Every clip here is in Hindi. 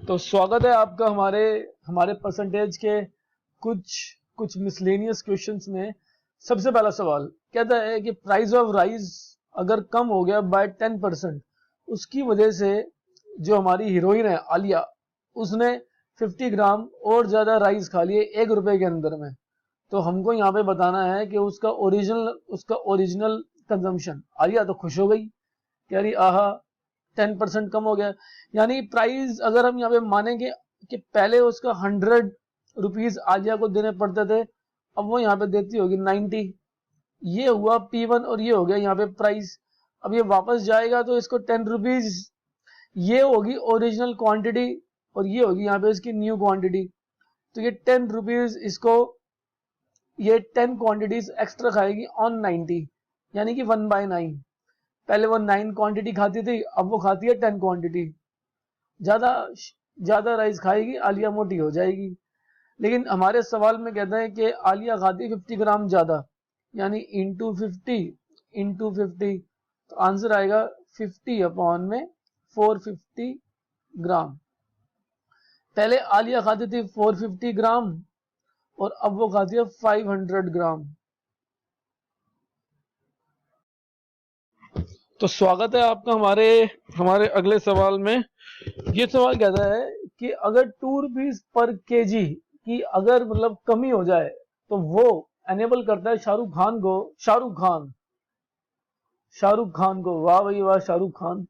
तो स्वागत है आपका हमारे हमारे परसेंटेज के कुछ कुछ मिसलेनियस क्वेश्चंस में। सबसे पहला सवाल कहता है कि प्राइस ऑफ राइस अगर कम हो गया बाय 10%, उसकी वजह से जो हमारी हीरोइन है आलिया, उसने 50 ग्राम और ज्यादा राइस खा लिए 1 रुपए के अंदर में। तो हमको यहाँ पे बताना है कि उसका ओरिजिनल कंजम्पशन। आलिया तो खुश हो गई, कह रही आहा 10% कम हो गया। यानी प्राइस अगर हम यहाँ पे मानेंगे कि पहले उसका 100 रुपीज आलिया को देने पड़ते थे, अब वो यहाँ पे देती होगी 90। ये हुआ P1 और ये हो गया यहाँ पे प्राइस। अब ये वापस जाएगा तो इसको 10 रुपीज, ये होगी ओरिजिनल क्वांटिटी और ये होगी यहाँ पे इसकी न्यू क्वांटिटी। तो ये 10 रुपीज इसको ये 10 क्वांटिटीज एक्स्ट्रा खाएगी ऑन 90, यानी कि 1/9। पहले वो 9 क्वांटिटी खाती थी, अब वो खाती है 10 क्वांटिटी। ज्यादा ज्यादा राइस खाएगी, आलिया मोटी हो जाएगी। लेकिन हमारे सवाल में कहता है कि आलिया खाती है 50 ग्राम ज्यादा, यानी इंटू 50 तो आंसर आएगा 50 अपॉन में 450 ग्राम। पहले आलिया खाती थी 450 ग्राम और अब वो खाती है 500 ग्राम। तो स्वागत है आपका हमारे अगले सवाल में। ये सवाल कहता है कि अगर 2 रुपीज पर केजी की अगर मतलब कमी हो जाए तो वो एनेबल करता है शाहरुख खान को, वाह भाई वाह शाहरुख खान,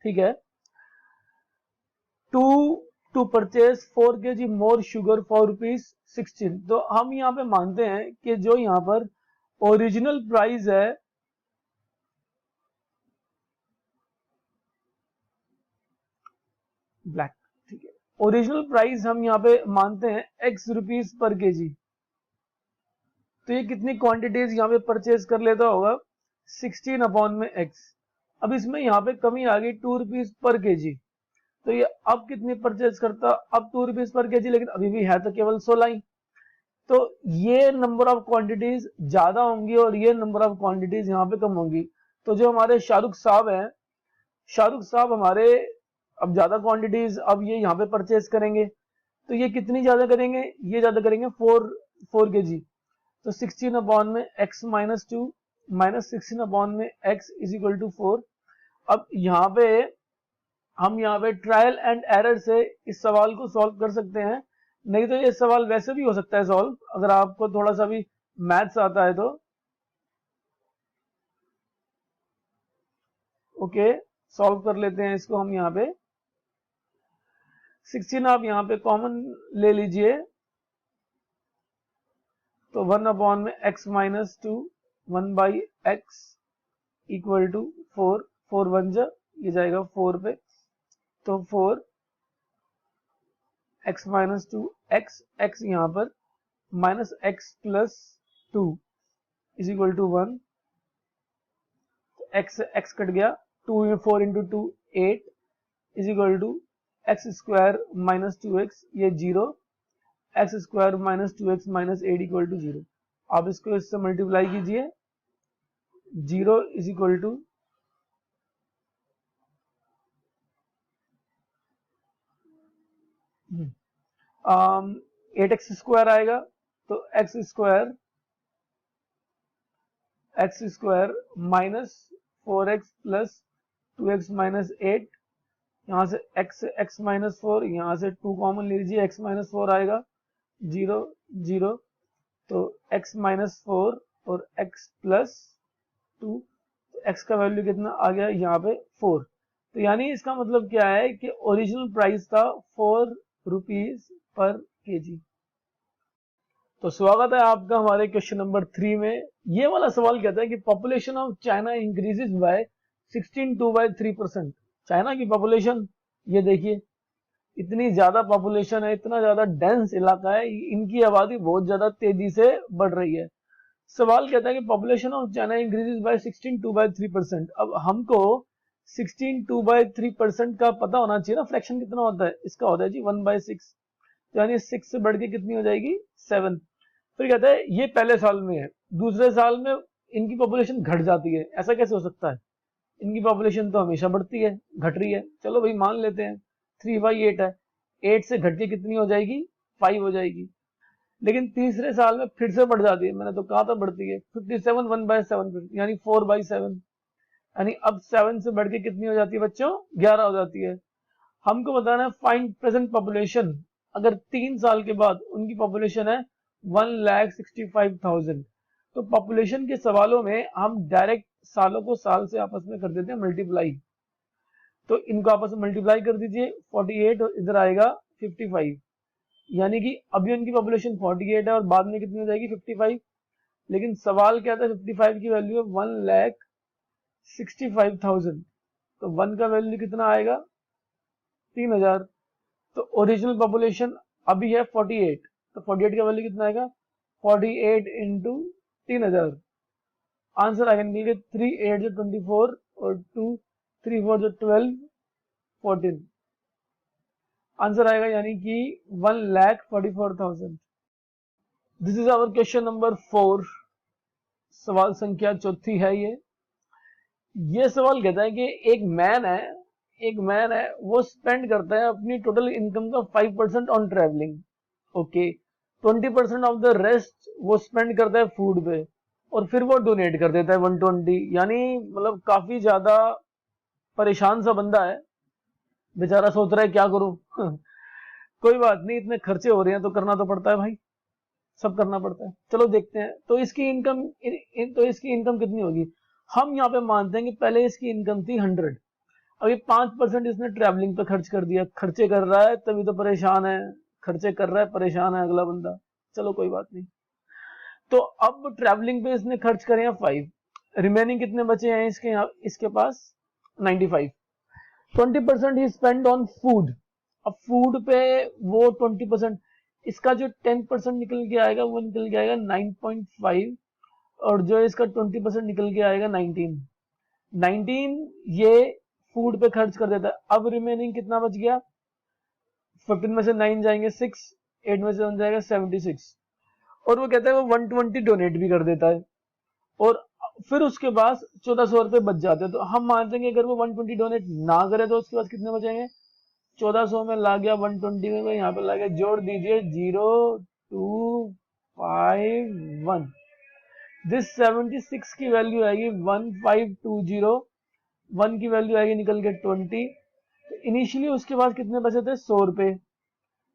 ठीक है, to purchase 4 kg more sugar for ₹16। तो हम यहाँ पे मानते हैं कि जो यहाँ पर ओरिजिनल प्राइस है ब्लैक, ठीक है, ओरिजिनल प्राइस हम यहाँ पे मानते हैं X रुपीज पर केजी। तो ये कितनी क्वांटिटीज यहाँ पे परचेज कर लेता होगा 16 अपॉन में X। अब इसमें यहाँ पे कमी आ गई 2 रुपीज पर केजी, तो ये अब कितनी परचेज करता, अब 2 रुपीज पर केजी, लेकिन अभी भी है तो केवल 16 ही। तो ये नंबर ऑफ क्वांटिटीज ज्यादा होंगी और ये नंबर ऑफ क्वांटिटीज यहाँ पे कम होंगी। तो जो हमारे शाहरुख साहब हमारे अब ज्यादा क्वांटिटीज अब ये यहाँ पे परचेज करेंगे। तो ये कितनी ज्यादा करेंगे, ये ज्यादा करेंगे 4 केजी। तो 16 अपॉन में x माइनस 2 माइनस 16 अपॉन में x इज इक्वल टू 4। अब यहाँ पे हम यहाँ पे ट्रायल एंड एरर से इस सवाल को सॉल्व कर सकते हैं, नहीं तो ये सवाल वैसे भी हो सकता है सॉल्व, अगर आपको थोड़ा सा भी मैथ्स आता है तो। ओके, सॉल्व कर लेते हैं इसको हम। यहाँ पे 16 आप यहाँ पे कॉमन ले लीजिए, तो 1 अपॉन में x minus 2 1 by x equal to 4, 4 1 जा, ये जाएगा 4 पे, तो 4 x माइनस 2 x यहाँ पर minus x plus 2 is equal to 1, x cut गया, 4 into 2 8 is equal to x square minus 2x, ये 0, x square minus 2x minus 8 equal to 0। आप इसको इससे मल्टीप्लाई कीजिए, 0 is equal to 8x square आएगा, तो x square minus 4x plus 2x minus 8, यहाँ से x माइनस 4, यहाँ से 2 कॉमन ले लीजिए, x माइनस 4 आएगा, 0 0, तो x माइनस 4 और x प्लस 2, तो x का वैल्यू कितना आ गया यहाँ पे 4। तो यानी इसका मतलब क्या है कि ओरिजिनल प्राइस था 4 रुपीज पर केजी। तो स्वागत है आपका हमारे क्वेश्चन नंबर 3 में। ये वाला सवाल कहता है कि population of China increases by 16.3%। China की पॉपुलेशन ये देखिए, इतनी ज्यादा पॉपुलेशन है, इतना ज्यादा डेंस इलाका है, इनकी आबादी बहुत ज्यादा तेजी से बढ़ रही है। सवाल कहता है कि population of China increases by 16.3%। अब हमको 16.3% का पता होना चाहिए ना, फ्रैक्शन कितना होता है, इसका होता है जी 1/6, यानी 6 से बढ़ के कितनी हो जाएगी 7। फिर कहता है ये पहले साल में है, दूसरे साल में इनकी पॉपुलेशन घट जाती है, ऐसा कैसे हो सकता है, इनकी पॉपुलेशन तो हमेशा बढ़ती है, घट रही है। चलो भाई मान लेते हैं 3/8 है, 8 से घट के कितनी हो जाएगी, 5 हो जाएगी। लेकिन तीसरे साल में फिर से बढ़ जाती है, मैंने तो कहा था बढ़ती है। 57 1/7 यानी 4/7, यानी अब 7 से बढ़ के कितनी हो जाती है बच्चों, 11 हो जाती है। हमको बताना है फाइंड प्रेजेंट पॉपुलेशन, अगर 3 साल के बाद उनकी पॉपुलेशन है 1,65,000। तो पॉपुलेशन के सवालों में हम डायरेक्ट सालों को साल से आपस में कर देते हैं मल्टीप्लाई। तो इनको आपस में मल्टीप्लाई कर दीजिए, 48 और इधर आएगा 55, यानी कि अभी उनकी पॉपुलेशन 48 है और बाद में कितनी हो जाएगी 55। लेकिन सवाल क्या था, 55 की वैल्यू है 1,65,000, तो 1 का वैल्यू कितना आएगा 3000। तो ओरिजिनल पॉपुलेशन अभी है 48, तो 48 का वैल्यू कितना आएगा 48 इंटू 3000। आंसर आएगा निकल के 3 8 जो 24 और 2 3 4 जो 12 14। आंसर आएगा यानी कि 1,44,000। This is our question number 4। सवाल संख्या चौथी है ये सवाल कहता है कि एक मैन है वो स्पेंड करता है अपनी टोटल इनकम का 5% on travelling. Okay, 20% of the rest वो स्पेंड करता है फूड पे और फिर वो डोनेट कर देता है 120, यानी मतलब काफी ज्यादा परेशान सा बंदा है बेचारा, सोच रहा है क्या करूं कोई बात नहीं, इतने खर्चे हो रहे हैं तो करना तो पड़ता है भाई, सब करना पड़ता है। चलो देखते हैं तो इसकी इनकम कितनी होगी। हम यहाँ पे मानते हैं कि पहले इसकी इनकम थी 100, अभी 5% इसने ट्रैवलिंग पे खर्च कर दिया। खर्चे कर रहा है तभी तो परेशान है, खर्चे कर रहा है परेशान है अगला बंदा, चलो कोई बात नहीं। तो अब ट्रैवलिंग पे इसने खर्च करे हैं 5, रिमेनिंग कितने बचे हैं इसके पास 95। 20% ही स्पेंड ऑन फूड, अब फूड पे वो 20%, इसका जो 10% निकल के आएगा वो निकल के आएगा 9.5, और जो इसका 20% निकल के आएगा 19 ये फूड पे खर्च कर देता है। अब रिमेनिंग कितना बच गया, 15 में से 9 जाएंगे 6, 8 में से 1 जाएगा 76, और वो कहता है वो 120 डोनेट भी कर देता है, और फिर उसके पास 1400 रुपए बच जाते हैं। तो हम मानते हैं कि अगर वो 120 डोनेट ना करे तो उसके पास कितने बचेंगे, 1400 में ला गया 120 में, यहाँ पे ला गया, जोड़ दीजिए 0251, दिस 76 की वैल्यू आएगी 1520, 1 की वैल्यू आएगी निकल के 20। तो इनिशियली उसके पास कितने बचे थे 100 रुपए,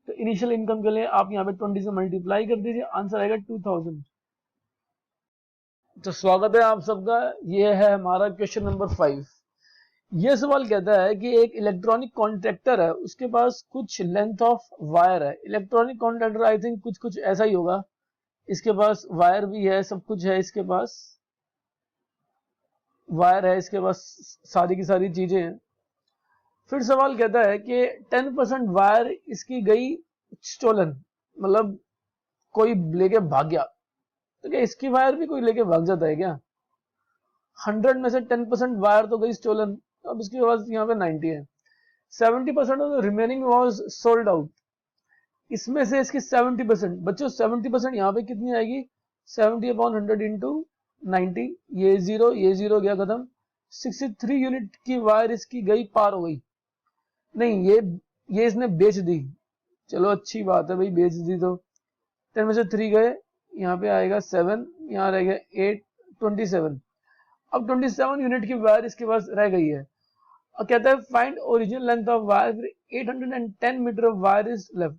तो इनिशियल इनकम के लिए आप यहाँ पे 20 से मल्टीप्लाई कर दीजिए, आंसर आएगा 2000। तो स्वागत है आप सबका, ये है हमारा क्वेश्चन नंबर 5। ये सवाल कहता है कि एक इलेक्ट्रॉनिक कॉन्ट्रैक्टर है, उसके पास कुछ लेंथ ऑफ वायर है। इलेक्ट्रॉनिक कॉन्ट्रैक्टर आई थिंक कुछ ऐसा ही होगा, इसके पास वायर भी है, सब कुछ है, इसके पास वायर है, इसके पास सारी की सारी चीजें हैं। फिर सवाल कहता है कि 10% वायर इसकी गई स्टोलन, मतलब कोई लेके भाग गया, तो क्या इसकी वायर भी कोई लेके भाग जाता है क्या। 100 में से 10% वायर तो गई स्टोलन, तो अब इसके पास यहाँ पे 90 है। 70% of the remaining was sold out, इसमें से इसकी 70%, बच्चों 70% यहाँ पे कितनी आएगी, 70/100 इंटू 90, ये जीरो गया खत्म। 63 यूनिट की वायर इसकी गई, पार हो गई, नहीं ये इसने बेच दी, चलो अच्छी बात है भाई, बेच दी तो 10 में से 3 गए, यहाँ पे आएगा 7, यहाँ रह गया 8, 27। अब 27 यूनिट की वायर इसके पास रह गई है, और कहता है find original length of wire, 810 metre of wire is left.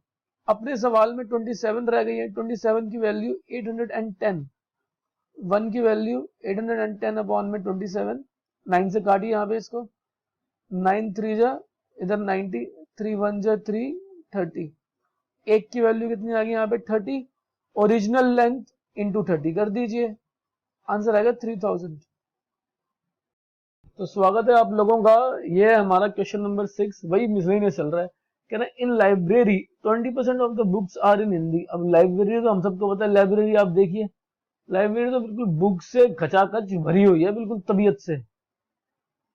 अपने सवाल में 27 रह गई है, 27 की वैल्यू 810, 1 की वैल्यू 810 अपॉन में 27, 9 से काटिए यहाँ पे इसको, 9 3 जा इधर 90, 3 1 जा 3, 30, 1 की वैल्यू कितनी आ गई यहाँ पे 30, ओरिजिनल लेंथ इंटू 30 कर दीजिए, आंसर आएगा 3000। तो स्वागत है आप लोगों का, ये है हमारा क्वेश्चन नंबर 6, वही मिसलेनियस चल रहा है। कह रहा है in library 20% of the books are in Hindi. अब लाइब्रेरी तो हम सबको पता है, लाइब्रेरी आप देखिए, लाइब्रेरी तो बिल्कुल बुक से खचाखच भरी हुई है, बिल्कुल तबीयत से।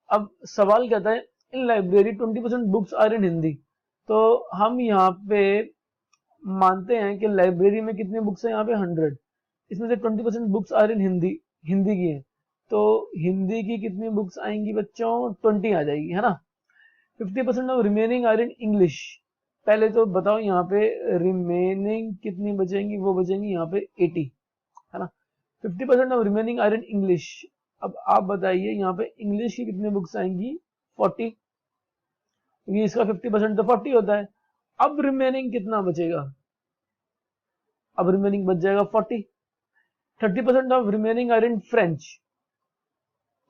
अब सवाल कहता है in library 20% books are in Hindi, तो हम यहाँ पे मानते हैं कि लाइब्रेरी में कितनी बुक्स है, यहाँ पे 100, इसमें से 20% books are in Hindi, Hindi की है, तो हिंदी की कितनी बुक्स आएंगी बच्चों, 20 आ जाएगी, है ना। 50% of remaining are in English, पहले तो बताओ यहाँ पे रिमेनिंग कितनी बचेंगी, वो बचेंगी यहाँ पे 80, है ना। 50% of remaining are in English. अब आप बताइए यहाँ पे इंग्लिश की कितनी बुक्स आएंगी, 40, क्योंकि इसका 50% तो 40 होता है। अब रिमेनिंग कितना बचेगा, अब रिमेनिंग बच जाएगा 40। 30% of remaining are in French,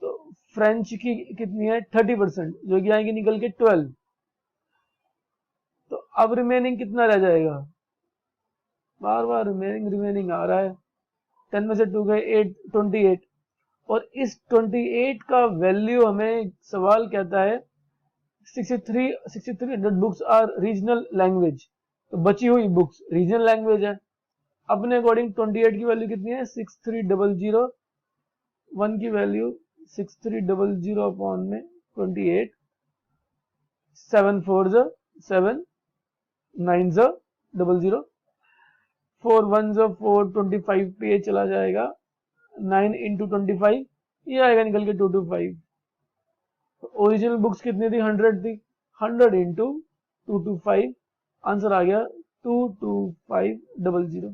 तो फ्रेंच की कितनी है 30%, जो कि आएंगे निकल के 12। तो अब रिमेनिंग कितना रह जाएगा, बार बार रिमेनिंग आ रहा है। 10 में से 2 गए 8, 28। और इस 28 का वैल्यू हमें सवाल कहता है 6300 बुक्स आर रीजनल लैंग्वेज, तो बची हुई बुक्स रीजनल लैंग्वेज है। अपने अकॉर्डिंग 28 की वैल्यू कितनी है 6300, 1 की वैल्यू 6300 अपॉन में 28, 7 4 7, 9 00, 4 1 4, 25 पे ये चला जाएगा, 9 इंटू 25 ये आएगा निकल के 225। ओरिजिनल बुक्स कितनी थी 100 थी, 100 इंटू 225, आंसर आ गया 22500।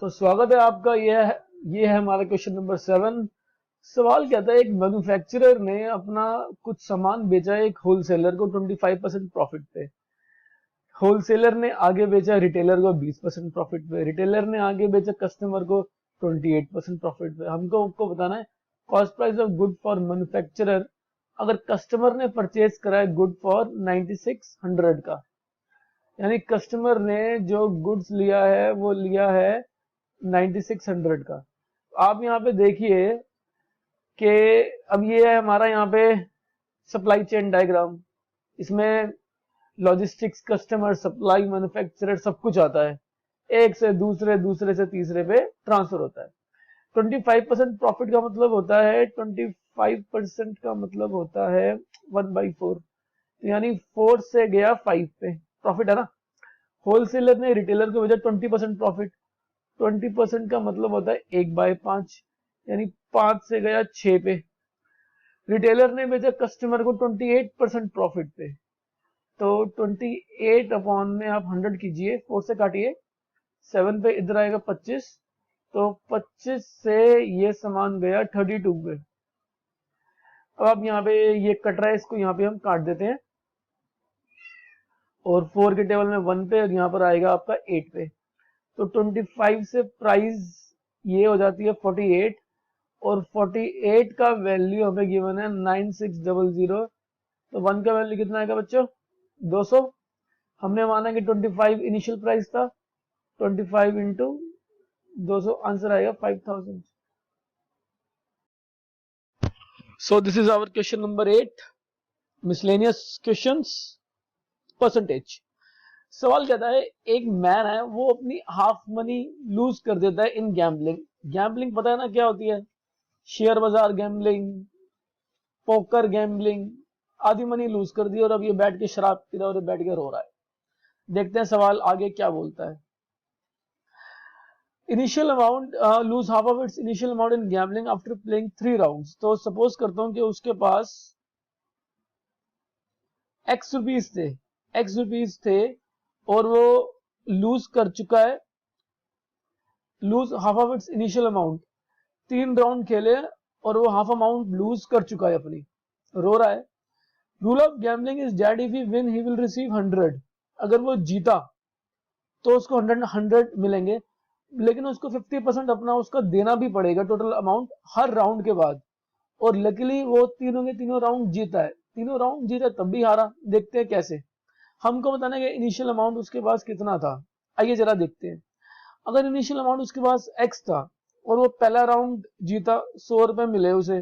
तो स्वागत है आपका, ये है हमारा क्वेश्चन नंबर 7। सवाल कहता है एक मैन्युफैक्चरर ने अपना कुछ सामान बेचा है एक होलसेलर को 25% प्रॉफिट पे। होलसेलर ने आगे बेचा रिटेलर को 20% प्रॉफिट पे, रिटेलर ने आगे बेचा कस्टमर को 28% प्रॉफिट पे। हमको बताना है cost price of good for manufacturer अगर कस्टमर ने परचेज करा है गुड फॉर 9600 का, यानी कस्टमर ने जो गुड्स लिया है वो लिया है 9600 का। आप यहाँ पे देखिए कि अब ये है हमारा यहाँ पे सप्लाई चेन डायग्राम, इसमें लॉजिस्टिक्स, कस्टमर, सप्लाई, मैन्युफैक्चरर सब कुछ आता है, एक से दूसरे, दूसरे से तीसरे पे ट्रांसफर होता है। 25% प्रॉफिट का मतलब होता है 25% का मतलब होता है 1/4, तो यानी 4 से गया 5 पे प्रॉफिट है ना। होलसेलर ने रिटेलर को भेजा 20% प्रॉफिट, 20% का मतलब होता है 1/5, यानी 5 से गया 6 पे। रिटेलर ने भेजा कस्टमर को 28% प्रॉफिट पे, तो 28 अपॉन में आप 100 कीजिए, 4 से काटिए, 7 पे इधर आएगा 25, तो 25 से ये सामान गया 32 पे। अब आप यहाँ पे ये कट रहा है, इसको यहाँ पे हम काट देते हैं, और 4 के टेबल में 1 पे और यहाँ पर आएगा आपका 8 पे। तो 25 से प्राइस ये हो जाती है 48, और 48 का वैल्यू हमें गिवन है 9600, तो 1 का वैल्यू कितना आएगा बच्चों 200। हमने माना कि 25 इनिशियल प्राइस था, 25 इंटू 200, आंसर आएगा 5000। So this is our question number 8, miscellaneous questions, percentage. सवाल कहता है एक मैन है वो अपनी हाफ मनी लूज कर देता है इन गैम्बलिंग। गैम्बलिंग पता है ना क्या होती है, शेयर बाजार गैम्बलिंग, पोकर गैम्बलिंग, आधी मनी लूज कर दी और अब ये बैठ के शराब पी रहा है और बैठ के रो रहा है। देखते हैं सवाल आगे क्या बोलता है। Initial amount lose half of its initial amount in gambling after playing 3 rounds. तो सपोज करता हूं कि उसके पास एक्स रुपीज थे और वो लूज कर चुका है, lose half of its initial amount, 3 round खेले और वो हाफ अमाउंट लूज कर चुका है अपनी, रो रहा है। Rule of gambling is that if he win he will receive 100, अगर वो जीता तो उसको 100 मिलेंगे, लेकिन उसको 50% अपना उसका देना भी पड़ेगा टोटल अमाउंट हर राउंड के बाद। और लकीली वो तीनों के तीनों राउंड जीता है, तीनों राउंड जीता तब भी हारा। देखते हैं कैसे, हमको बताना है कि इनिशियल अमाउंट उसके पास कितना था। आइए जरा देखते हैं। अगर इनिशियल अमाउंट उसके पास एक्स था और वो पहला राउंड जीता, 100 रुपए मिले उसे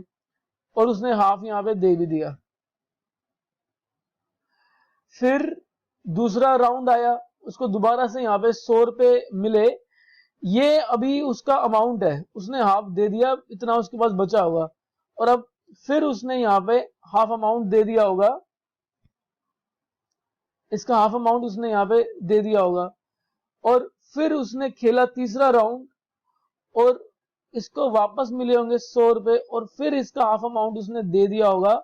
और उसने हाफ यहाँ पे दे भी दिया। फिर दूसरा राउंड आया, उसको दोबारा से यहाँ पे 100 रुपए मिले, ये अभी उसका अमाउंट है, उसने हाफ दे दिया, इतना उसके पास बचा होगा। और अब फिर उसने यहाँ पे हाफ अमाउंट दे दिया होगा, इसका हाफ अमाउंट उसने यहाँ पे दे दिया होगा। और फिर उसने खेला तीसरा राउंड और इसको वापस मिले होंगे 100 रुपए और फिर इसका हाफ अमाउंट उसने दे दिया होगा।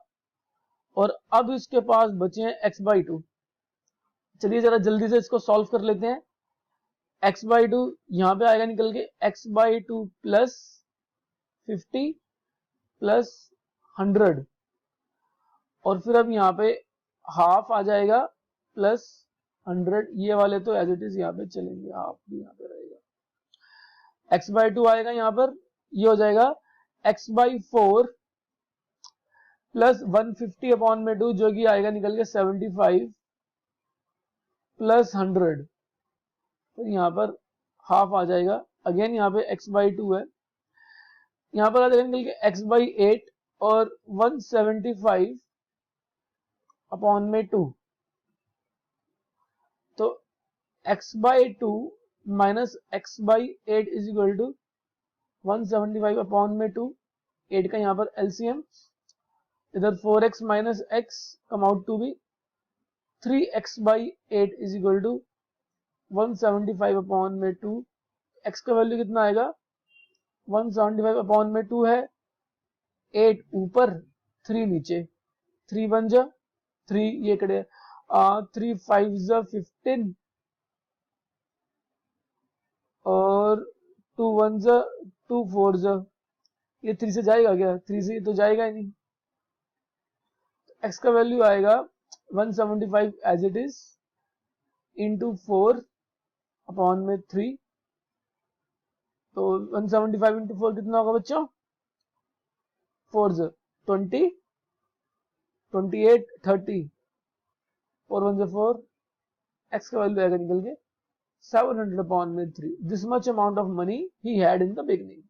और अब इसके पास बचे हैं x/2, चलिए जरा जल्दी से इसको सॉल्व कर लेते हैं। x बाई टू यहाँ पे आएगा निकल के x by two plus 50 plus 100, और फिर अब यहाँ पे हाफ आ जाएगा प्लस 100, ये वाले तो एज इट इज यहाँ पे चलेंगे, हाफ भी यहाँ पे रहेगा। x बाई टू आएगा यहाँ पर, ये हो जाएगा x बाई 4 प्लस 150 अपॉन में 2, जो कि आएगा निकल के 75 प्लस 100, तो यहाँ पर हाफ आ जाएगा। अगेन यहाँ पे x बाई टू है, यहाँ पर आ जाएगा निकल के x बाई 8 और 175 अपॉन में 2, तो x by two minus x by 8 is equal to 175 upon में 2, 8 का यहाँ पर एलसीएम, इधर 4x minus x come out to be 3x by 8 is equal to 175 upon में 2, x का वैल्यू कितना आएगा 175 अपॉन में 2 है, 8 ऊपर 3 नीचे, 3 बन जा 3, ये कड़े 3 5 जा 15 और 2 1 जा 2 4 जा, ये 3 से जाएगा क्या, 3 से तो जाएगा ही नहीं। x का वैल्यू आएगा 175 as it is into 4 upon में 3, तो 175 इंटू 4 कितना होगा बच्चों, 4 20 28 30, 4 1 4, x का वैल्यू आएगा निकल के 700 अपॉन में 3, this much amount of money he had in the beginning.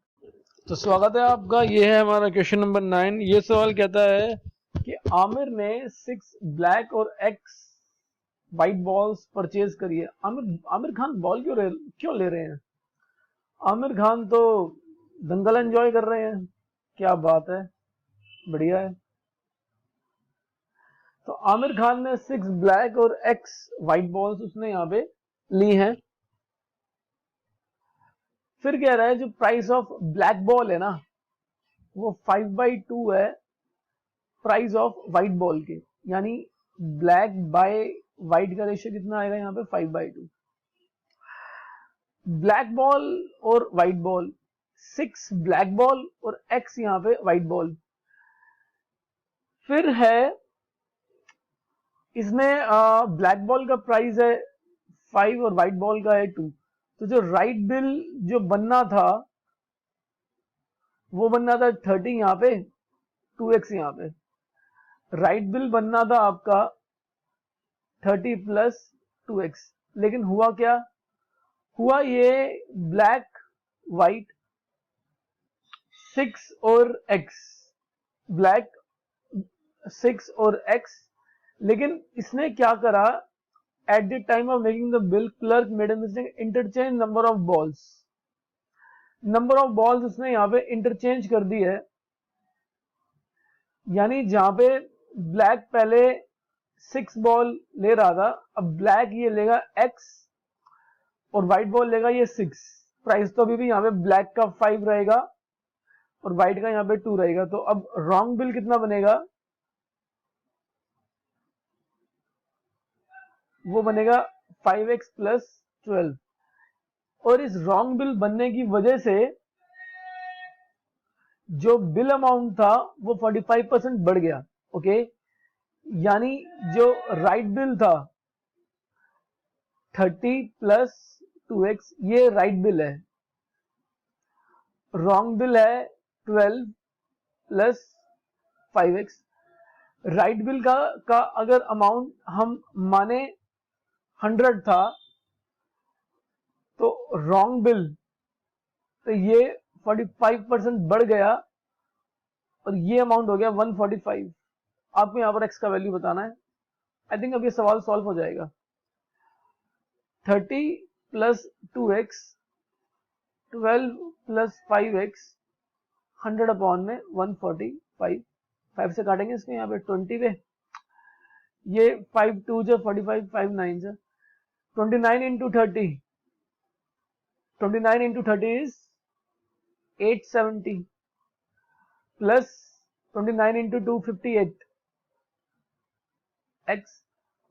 तो स्वागत है आपका, ये है हमारा क्वेश्चन नंबर 9। ये सवाल कहता है कि आमिर ने 6 ब्लैक और x व्हाइट बॉल्स परचेज करी है। आमिर खान बॉल क्यों ले रहे हैं? आमिर खान तो दंगल एंजॉय कर रहे हैं। क्या बात है, बढ़िया है। तो आमिर खान ने 6 ब्लैक और x व्हाइट बॉल्स उसने यहाँ पे ली हैं। फिर कह रहा है जो प्राइस ऑफ ब्लैक बॉल है ना वो 5/2 है प्राइस ऑफ व्हाइट बॉल के, यानी ब्लैक बाय व्हाइट का रेशियो कितना आएगा यहाँ पे 5/2। ब्लैक बॉल और व्हाइट बॉल, 6 ब्लैक बॉल और x यहाँ पे व्हाइट बॉल। फिर है इसमें ब्लैक बॉल का प्राइस है 5 और व्हाइट बॉल का है 2, तो जो राइट बिल जो बनना था वो बनना था 30 यहाँ पे, 2x यहाँ पे। राइट बिल बनना था आपका 30 प्लस 2x, लेकिन हुआ क्या, हुआ ये ब्लैक व्हाइट 6 और x, ब्लैक 6 और x, लेकिन इसने क्या करा, at the time of making the bill clerk made a mistake, interchange number of balls. Number of balls उसने यहाँ पे इंटरचेंज कर दी है, यानी जहां पे ब्लैक पहले 6 बॉल ले रहा था, अब ब्लैक ये लेगा x और व्हाइट बॉल लेगा ये 6। प्राइस तो अभी भी यहाँ पे ब्लैक का 5 रहेगा और व्हाइट का यहाँ पे 2 रहेगा, तो अब रॉन्ग बिल कितना बनेगा, वो बनेगा 5x प्लस 12। और इस रॉन्ग बिल बनने की वजह से जो बिल अमाउंट था वो 45% बढ़ गया। ओके, यानी जो राइट बिल था 30 प्लस 2x, ये राइट बिल है। रॉन्ग बिल है 12 प्लस 5x। राइट बिल का अगर अमाउंट हम माने 100 था, तो रॉन्ग बिल तो ये 45% बढ़ गया और ये अमाउंट हो गया 145। आपको यहां पर x का वैल्यू बताना है। आई थिंक अब ये सवाल सॉल्व हो जाएगा। 30 plus 2x, 12 plus 5x, 100 upon में 145, 5 से काटेंगे इसको यहाँ पे 20 पे, ये 5 2 जो 45, 5 9 जो 29 into 30, 29 into 30 is 870 plus 29 into 2 58 x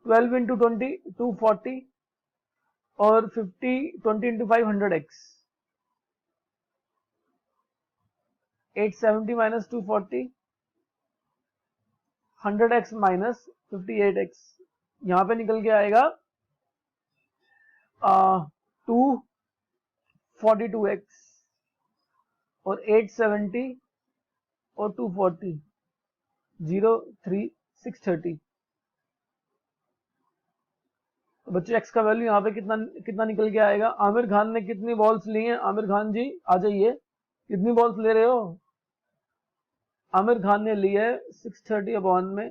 12 into 20 240 और 20 into 5 100x 870 minus 240 100x minus 58x यहां पे निकल के आएगा 242x और 870 और 240 03630। तो बच्चों x का वैल्यू यहाँ पे कितना कितना निकल के आएगा। आमिर खान ने कितनी बॉल्स ली हैं? आमिर खान जी आ जाइए, कितनी बॉल्स ले रहे हो? आमिर खान ने ली है 630 अपॉन में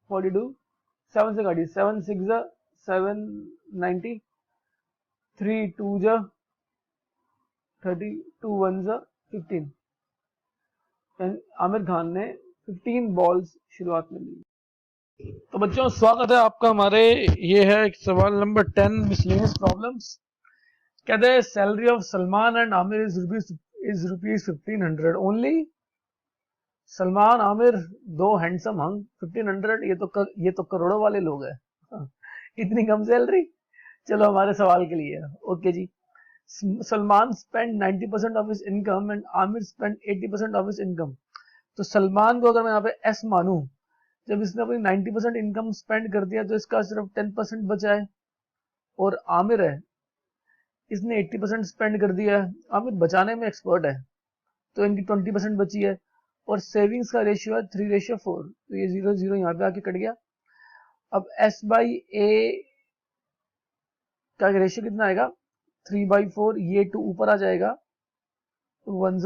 42 7 से काटिए 7 6 790 3 2 30 2 1 15। आमिर खान ने 15 बॉल्स शुरुआत में ली। तो बच्चों स्वागत है आपका हमारे, ये है सवाल नंबर 10 मिसलेनियस प्रॉब्लम्स। कहते हैं salary of Salman and Aamir is rupees 1500 only. Salman Aamir दो हैंडसम हंग 1500, ये तो करोड़ों वाले लोग हैं। इतनी कम सैलरी। चलो हमारे सवाल के लिए ओके जी। Salman spend 90% of his income and Aamir spend 80% of his income. तो सलमान को अगर मैं यहाँ पे एस मानूं, जब इसने अपनी 90% इनकम स्पेंड कर दिया तो इसका सिर्फ 10% बचा है। और आमिर है, इसने 80% स्पेंड कर दिया है। आमिर बचाने में एक्सपर्ट है, तो इनकी 20% बची है। और सेविंग्स का रेशियो है 3:4, तो ये 0 0 यहाँ पे आके कट गया। अब S बाई ए का रेशियो कितना आएगा? 3/4, ये 2 ऊपर आ जाएगा, 2 1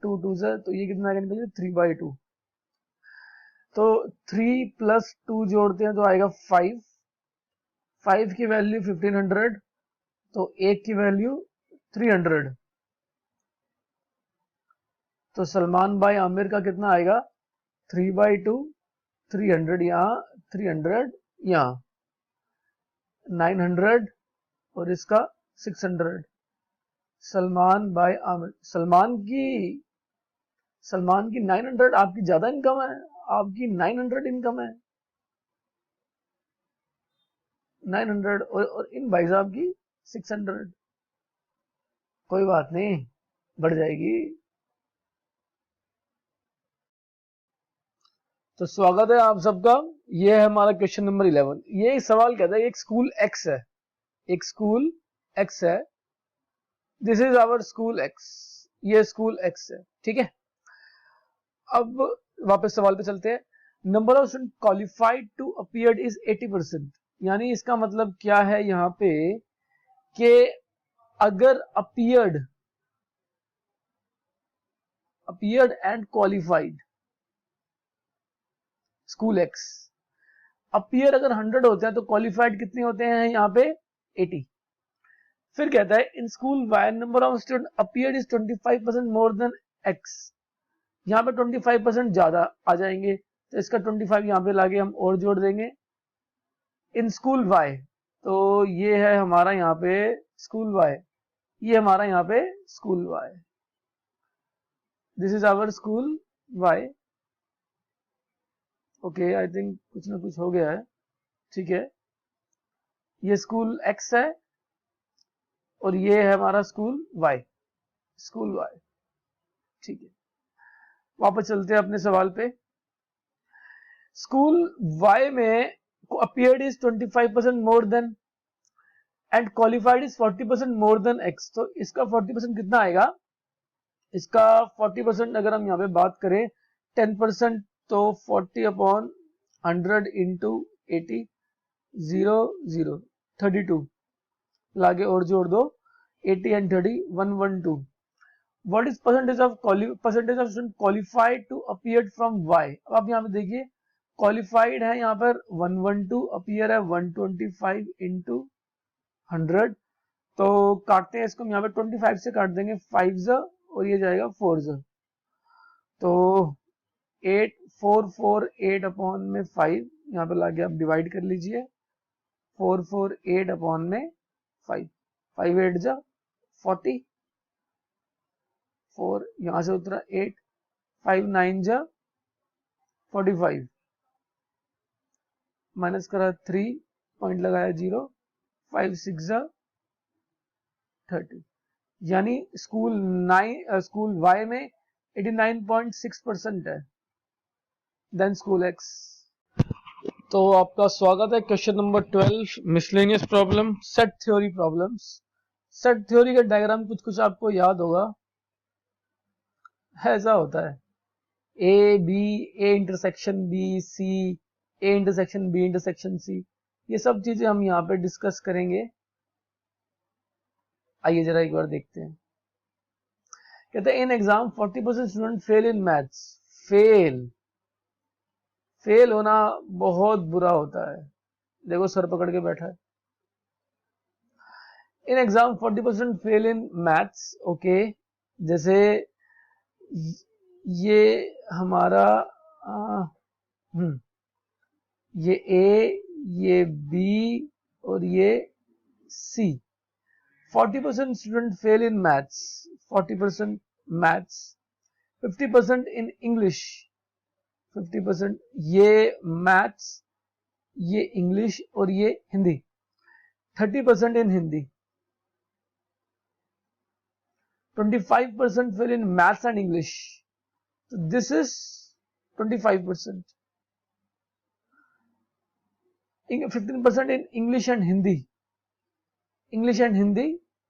2 2 तो ये कितना आएगा? 3/2। तो 3 प्लस 2 जोड़ते हैं तो आएगा 5। 5 की वैल्यू 1500, तो 1 की वैल्यू 300। तो सलमान बाई आमिर का कितना आएगा? 3/2 300 यहाँ, 300 यहाँ, 900 और इसका 600। सलमान बाय आमिर, सलमान की 900, आपकी ज्यादा इनकम है, आपकी 900 इनकम है 900 और इन भाई साहब की 600। कोई बात नहीं, बढ़ जाएगी। तो स्वागत है आप सबका। ये है हमारा क्वेश्चन नंबर 11। ये सवाल कहता है एक स्कूल एक्स है, एक स्कूल एक्स है, this is our school x, ये स्कूल एक्स है, ठीक है। अब वापस सवाल पे चलते हैं। Number of student qualified to appeared is 80%। यानी इसका मतलब क्या है यहाँ पे कि अगर appeared and qualified school x, appear अगर 100 होते हैं तो क्वालिफाइड कितने होते हैं यहाँ पे? 80। फिर कहता है in school Y number of student appeared is 25% more than X. यहाँ पे 25% ज्यादा आ जाएंगे, तो इसका 25 यहाँ पे लाके हम और जोड़ देंगे। इन स्कूल वाई, तो ये है हमारा यहाँ पे स्कूल वाई, ये हमारा यहाँ पे school Y, this is our school Y. Okay, I think कुछ ना कुछ हो गया है, ठीक है। ये स्कूल एक्स है और ये है हमारा स्कूल वाई, स्कूल वाई, ठीक है। वापस चलते हैं अपने सवाल पे। स्कूल वाई में appeared is 25% more then and qualified is 40% more than x. तो इसका 40% कितना आएगा? इसका 40% अगर हम यहाँ पे बात करें 10%, तो 40 अपॉन 100 इंटू 80 0 0 32 लागे और जोड़ दो 80 and 30 112। What is percentage of student qualified to appear from Y. अब आप यहाँ पे देखिए क्वालिफाइड है यहाँ पर 112, अपीयर है 125 इंटू 100। तो काटते हैं इसको, यहाँ पे 25 से काट देंगे 5 और ये जाएगा 4 तो 8448 अपॉन में 5 यहाँ पे लाके आप डिवाइड कर लीजिए। 448 अपॉन में 5, 5 8 जा 40, 4 यहाँ से उतरा 8, 5 9 जा 45, माइनस करा 3, पॉइंट लगाया 0, 5 6 30, यानी स्कूल वाई में 89.6% है, देन स्कूल एक्स। तो आपका स्वागत है question number 12, miscellaneous problem, set theory problems. Set theory का डायग्राम कुछ कुछ आपको याद होगा, ऐसा होता है A B, A intersection B, C, A intersection B intersection C, ये सब चीजें हम यहाँ पे डिस्कस करेंगे। आइए जरा एक बार देखते हैं। कहते हैं इन exam 40% student fail in maths. Fail होना बहुत बुरा होता है, देखो सर पकड़ के बैठा है। In exam 40% fail in maths, okay. जैसे ये हमारा ये ए, ये बी और ये C. 40% student fail in maths, 40% maths, 50% in English, 50% ये मैथ्स, ये इंग्लिश और ये Hindi, 30% in Hindi, 25% fail in maths and English, so this is 25%. 15% in English and Hindi,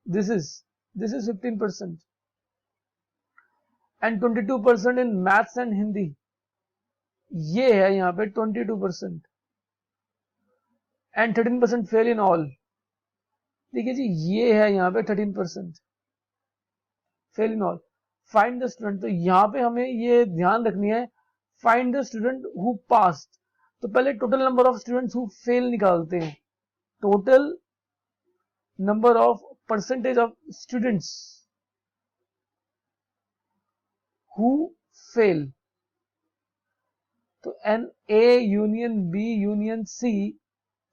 this is 15%, and 22% in maths and Hindi, ये है यहाँ पे 22%, and 13% फेल इन ऑल। देखिए जी, ये है यहाँ पे 13% fail in all. Find the student, तो यहाँ पे हमें ये ध्यान रखनी है, find the student who passed. तो पहले total number of students who fail निकालते हैं, total number of percentage of students who fail. तो n A union B union C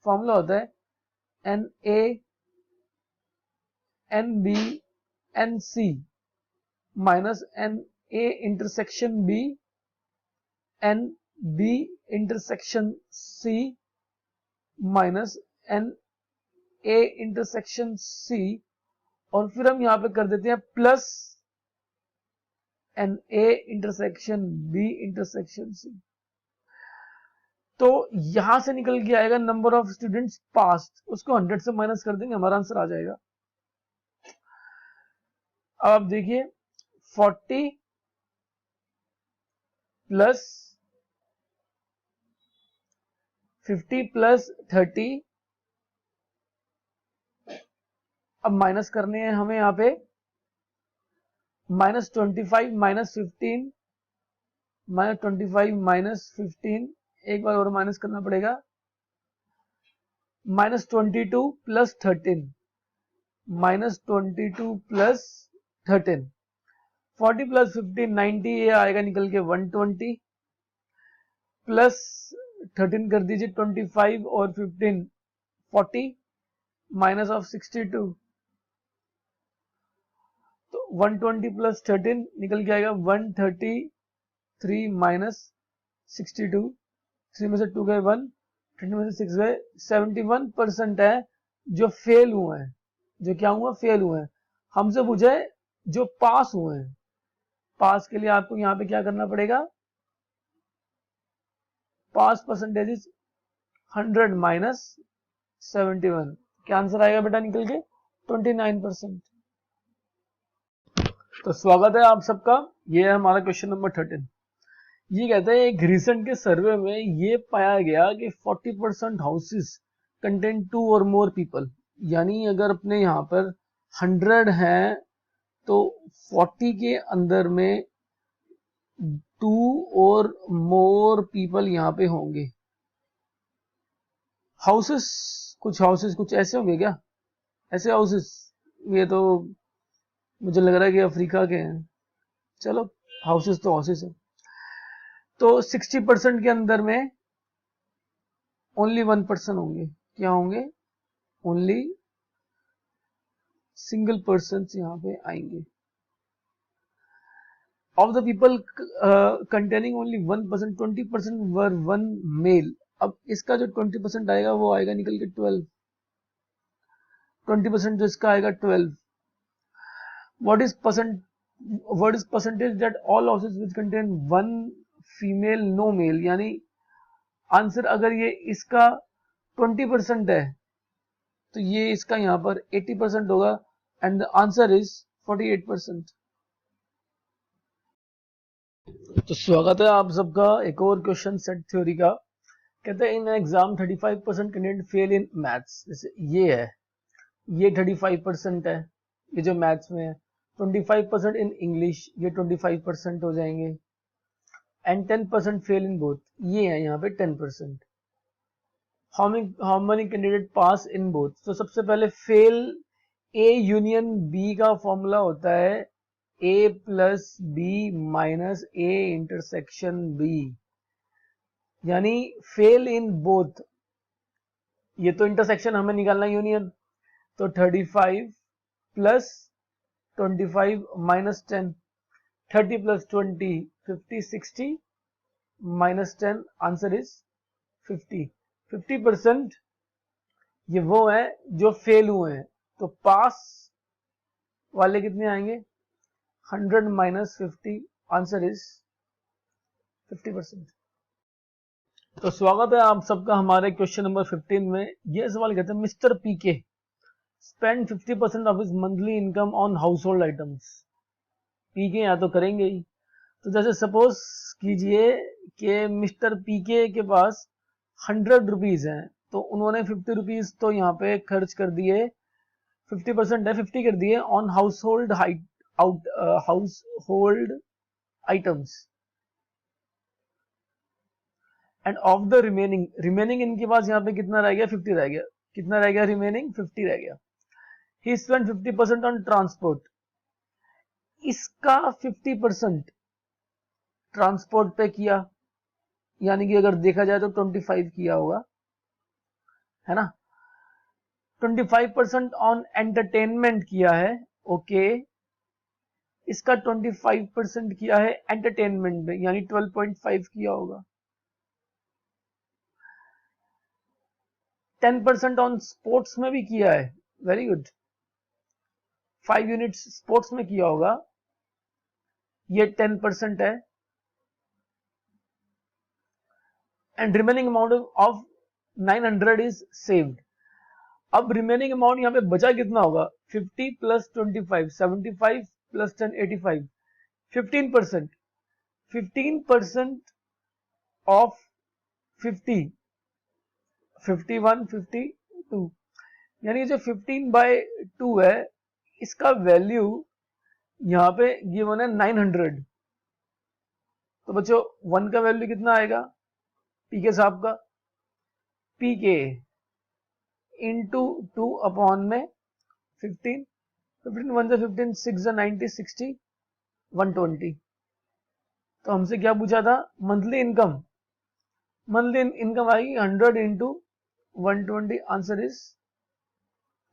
formula होता है n A n B n C minus n A intersection B n B intersection C minus n A intersection C, और फिर हम यहां पे कर देते हैं plus n A intersection B intersection C. तो यहां से निकल के आएगा नंबर ऑफ स्टूडेंट्स पास्ट, उसको 100 से माइनस कर देंगे, हमारा आंसर आ जाएगा। अब आप देखिए 40 प्लस 50 प्लस 30, अब माइनस करने हैं हमें यहाँ पे -25 माइनस 15, -25 माइनस 15, एक बार और माइनस करना पड़ेगा, -22 प्लस 13, -22 प्लस 13, 40 प्लस 15 90, ये आएगा निकल के 120, प्लस 13 कर दीजिए 25 और 15 40, माइनस ऑफ 62, तो 120 प्लस 13 निकल के आएगा 133 माइनस 62, 3 में से 2 गए 1, 20 में से 6 गए, 71% है जो फेल हुए हैं। जो क्या हुआ? फेल हुए हैं। हमसे पूछा है जो पास हुए हैं। पास के लिए आपको यहाँ पे क्या करना पड़ेगा? पास परसेंटेज इज 100 माइनस 71, क्या आंसर आएगा बेटा निकल के? 29%। तो स्वागत है आप सबका, ये है हमारा क्वेश्चन नंबर 13। ये कहते हैं एक रिसेंट के सर्वे में ये पाया गया कि 40% हाउसेस कंटेन 2 और मोर पीपल, यानी अगर अपने यहाँ पर 100 हैं तो 40 के अंदर में 2 और मोर पीपल यहाँ पे होंगे। हाउसेस कुछ ऐसे होंगे क्या? ऐसे हाउसेस? ये तो मुझे लग रहा है कि अफ्रीका के हैं। चलो हाउसेस तो हाउसेस है। तो 60% के अंदर में ओनली 1 पर्सन होंगे। क्या होंगे? ओनली सिंगल पर्सन यहाँ पे आएंगे। Of the people containing only 1%, 20% were 1 male अब इसका जो 20% आएगा वो आएगा निकल के 12, 20% जो इसका आएगा 12. What is percentage that all houses which contain one female no male, यानी आंसर अगर ये इसका 20% है तो ये इसका यहाँ पर 80% होगा एंड द आंसर इज 48%. तो स्वागत है आप सबका एक और क्वेश्चन सेट थ्योरी का. कहते हैं in exam 35% candidate fail in maths. जैसे ये है, ये 35% है, ये जो मैथ्स में है. 25% इन इंग्लिश, ये 25% हो जाएंगे एंड 10% फेल इन बोथ, ये है यहाँ पे 10%. How many candidate pass in both. तो सबसे पहले फेल ए यूनियन बी का फॉर्मूला होता है A plus B minus A intersection B, यानी फेल इन बोथ. ये तो इंटरसेक्शन हमें निकालना यूनियन, तो 35 plus 25 minus 10, 30 plus 20 50, 60 minus 10, answer is 50. 50% ये वो है जो फेल हुए हैं. तो पास वाले कितने आएंगे 100 माइनस 50, आंसर इज 50%. तो स्वागत है आप सबका हमारे क्वेश्चन नंबर 15 में. ये सवाल कहते हैं mister PK spend 50% of his monthly income on household items. PK या तो करेंगे ही. तो जैसे सपोज कीजिए कि मिस्टर पीके के पास 100 रुपीज हैं, तो उन्होंने 50 रुपीज तो यहाँ पे खर्च कर दिए, 50% है 50 कर दिए on household household items end of the remaining इनके पास यहाँ पे कितना रह गया 50 रह गया. कितना रह गया रिमेनिंग 50 रह गया. He spent 50% on transport. इसका 50% ट्रांसपोर्ट पे किया, यानी कि अगर देखा जाए तो 25 किया होगा, है ना. 25% ऑन एंटरटेनमेंट किया है, ओके. इसका 25% किया है एंटरटेनमेंट में, यानी 12.5 किया होगा. 10% ऑन स्पोर्ट्स में भी किया है, वेरी गुड. 5 यूनिट्स स्पोर्ट्स में किया होगा, ये 10% है. And remaining amount of 900 is saved. अब रिमेनिंग अमाउंट यहाँ पे बचा कितना होगा 50 प्लस 25 75 प्लस 10 85, 15%. 15% ऑफ 50 51 52, यानी जो 15/2 है इसका वैल्यू यहाँ पे गिवन है 900. तो बच्चों 1 का वैल्यू कितना आएगा पीके साहब का, पीके इंटू 2 अपॉन में 15, 15 1 से 15 6 से 90 60 120. तो हमसे क्या पूछा था मंथली इनकम. मंथली इनकम आएगी 100 इंटू 120, आंसर इज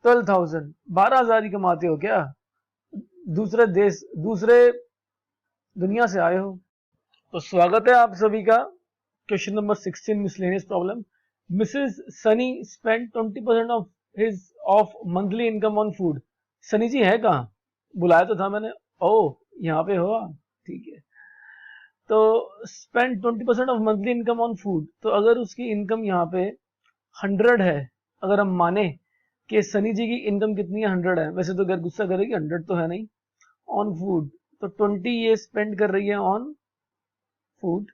12,000. 12,000 ही कमाते हो क्या, दूसरे देश दूसरे दुनिया से आए हो. तो स्वागत है आप सभी का question number 16 miscellaneous problem. Mrs Sunny spend 20% of monthly income on food. Sunny ji है कहाँ, बुलाया तो था मैंने. ओ यहाँ पे हो आप, ठीक है. तो spend 20% of monthly income on food. तो अगर उसकी इनकम यहाँ पे 100 है, अगर हम माने कि सनी जी की इनकम कितनी है 100 है, वैसे तो घर गुस्सा करेगी 100 तो है नहीं, ऑन फूड. तो 20 ये स्पेंड कर रही है on food.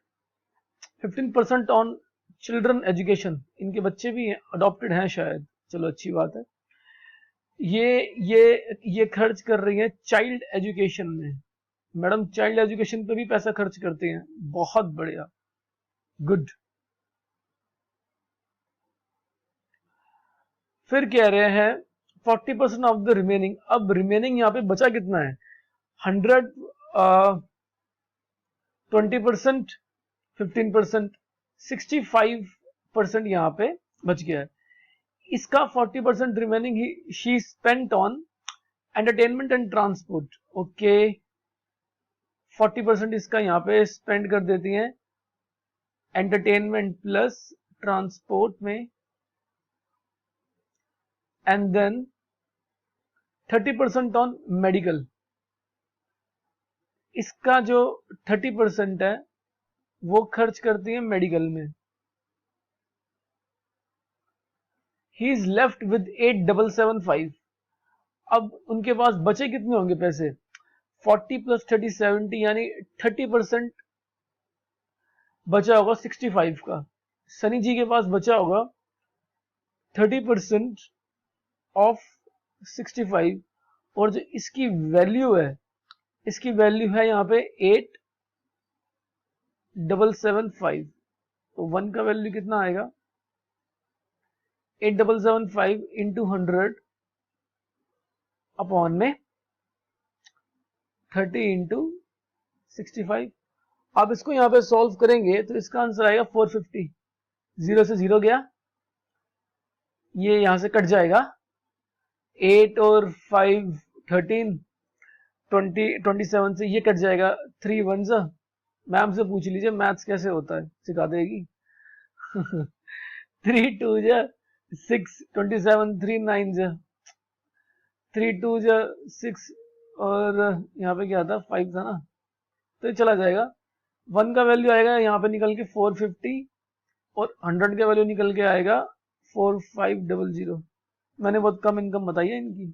15% on children education, इनके बच्चे भी अडॉप्टेड हैं शायद, चलो अच्छी बात है. ये खर्च कर रही है चाइल्ड एजुकेशन में. मैडम चाइल्ड एजुकेशन पे भी पैसा खर्च करते हैं, बहुत बढ़िया, गुड. फिर कह रहे हैं 40% ऑफ द रिमेनिंग. अब रिमेनिंग यहाँ पे बचा कितना है 100, 20%, 15%, 65% यहाँ पे बच गया है. इसका 40% remaining she spent on entertainment and transport, okay. 40% इसका यहाँ पे स्पेंड कर देती हैं एंटरटेनमेंट प्लस ट्रांसपोर्ट में एंड देन 30% ऑन मेडिकल। इसका जो 30% है वो खर्च करती है मेडिकल में। He is left with 8775। अब उनके पास बचे कितने होंगे पैसे? 40 + 30 70, यानी 30% बचा होगा 65 का। सनी जी के पास बचा होगा 30% ऑफ 65, और जो इसकी वैल्यू है, इसकी वैल्यू है यहाँ पे 8775। तो 1 का वैल्यू कितना आएगा? 8775 इंटू 100 अपॉन में 30 इंटू 65। आप इसको यहाँ पे सॉल्व करेंगे तो इसका आंसर आएगा 450। 0 से 0 गया, ये यहां से कट जाएगा। 8 और 5 13, 20 27 से ये कट जाएगा। 3 1 जा, मैम से पूछ लीजिए मैथ्स कैसे होता है, सिखा देगी। 3 2 जा 6, 27 3 9 जा 3 2 जा 6, और यहाँ पे क्या था 5 था ना, तो ये चला जाएगा। 1 का वैल्यू आएगा यहाँ पे निकल के 450, और 100 का वैल्यू निकल के आएगा 4500। मैंने बहुत कम इनकम बताई है इनकी।